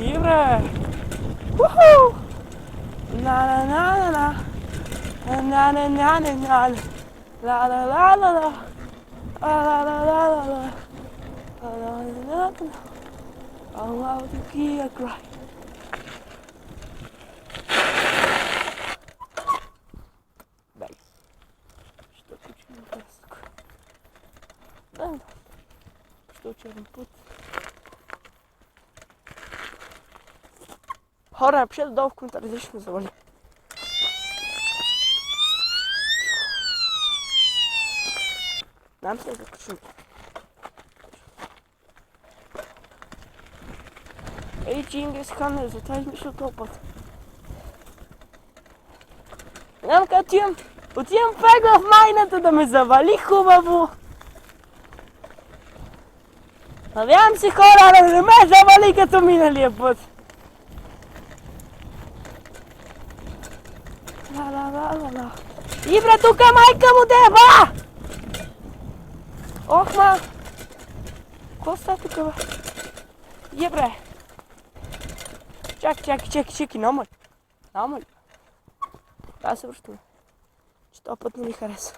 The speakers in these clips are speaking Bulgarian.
Ibre! Woohoo! Na na na na na. Na na na na na. La la la la la. La la la la la la. La la la la. Allow the key a cry. Bem, estou curtindo o plástico. Não, estou tirando puto. Hora, пишете долу в коментари, защо ме завали. Нам се заключим. Ей, Чингис Хан, затова измисля този път. Нямам къде отивам пак в майната да ме завали хубаво. Надявам се хора да не ме завали като миналия път. Ибре, тук е майка му дева! Ох, ма! Какво става тук, бе? Ибре! Чакай, намали. Да се връщаме. Че този път не ми хареса.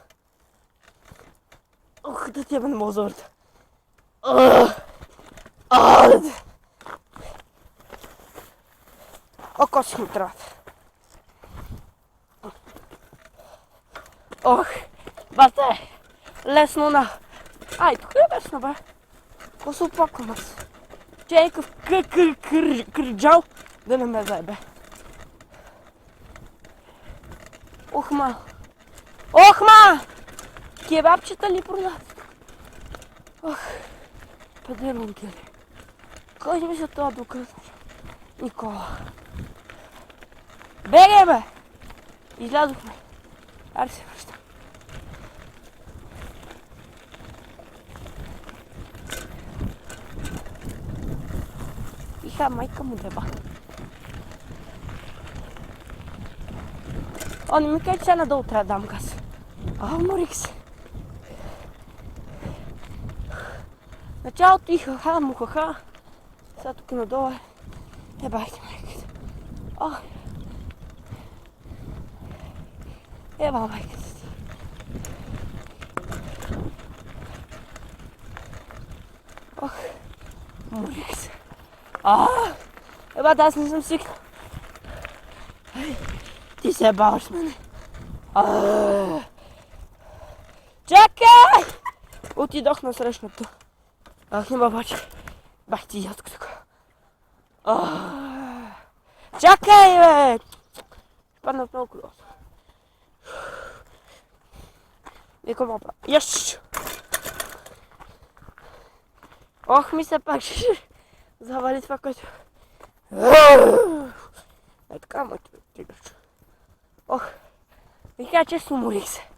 Ох, да тебе не мога да завърта. О, коси ми трябват. Ох, бате, лесно на... Ай, тук е лесно, бе. Какво се опаквам аз? Чейкъв кърджал да не ме заебе. Ох, ма! Кебабчета ли продават? Ох, педерунки ли. Кой ми се това докъсна? Никола. Бегай, бе! Излязохме. Аре се връщам. Иха, майка му деба. О, не ми кажи, че сега надолу трябва да дам газ. Уморих се. Началото ихаха, мухаха. Сега тук надолу е. Ебайте майката. Еба майката ти. Ох, уморих се. Еба, да, аз не съм свикнал. Ти се баваш с мене. Чакай! Отидох на срещната. Няма обаче. Бах ти ядко така. Чакай, бе! Падна от много колото. Никой ма прави. Яш! Ох, ми се пак ще завали това, което... Е така, моето тигърче. Ох, ви кажа честно, уморих се.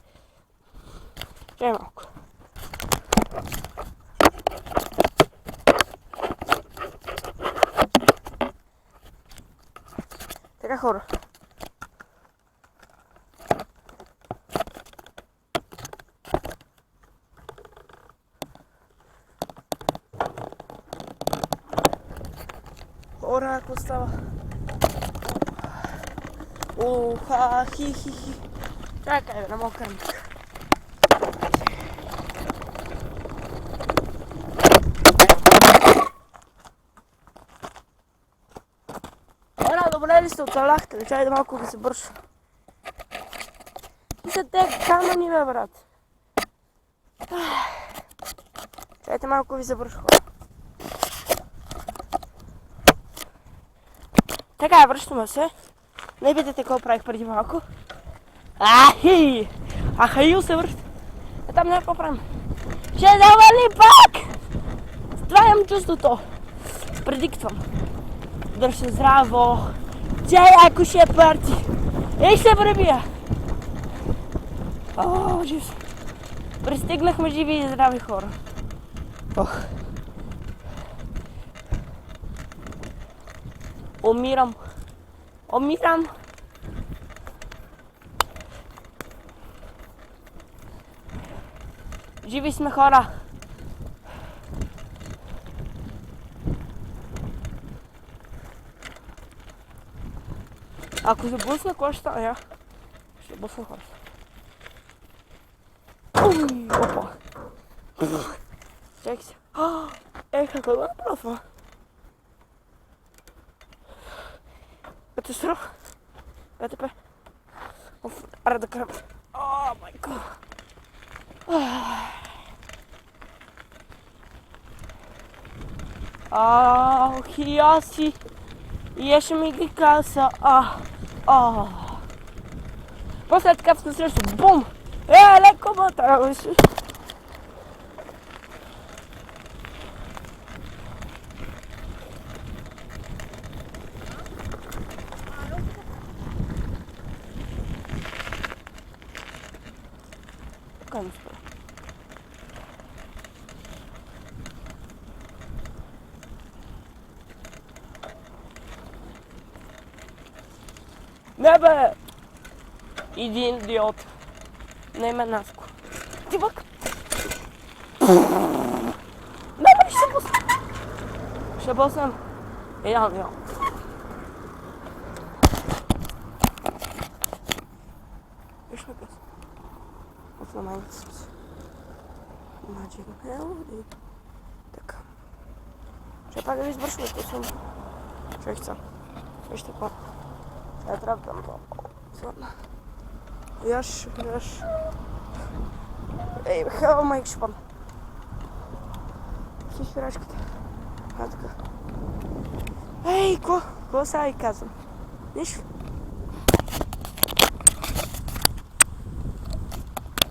Чай малко. Така, хора. Хора, какво става? Уха, хи. Чакай, бе, не мога карам така. Хора, добре ли сте, оцеляхте? Чай да малко да се бърша. И са те камъни, бе, брат. Чайте малко ви се бърша, хора. Така, връщаме се. Не видите какво правих преди малко. Ахаил се връща. Там няма какво правим. Ще завали пак! С това имам чувството. Предиктвам. Дръж се здраво. Чай, ако ще е парти. Ей, ще пребия. Жив. Пристигнахме живи и здрави хора. Ох. Умирам. Умирам. Живи сме, хора. Ако се блъсна, какво ще стане? Я? Ще блъсна хора. Уй, опа. Чекай се. Какво да направя това? Катастроф. ПТП. Аре да карам. О, майко. Хияси. Jeszcze mi kasa. После така в насрещу. Бум! Леко мотава си. Така ми спра. Не бе! Един идиот. Не ме Наско. Ти вък! Не бе, ще бъсна! Ще бъснем. Ям. Виж ме къс. От намалите съм се. Magic Melody. Така. Ще пак да ви избършваме, като съм. Чехца. Вижте какво. Ще трябва да това. Зладна. Яш. Ей, хела майк ще падна. Си ширачката. Така. Ей, какво сега ви казвам? Нищо.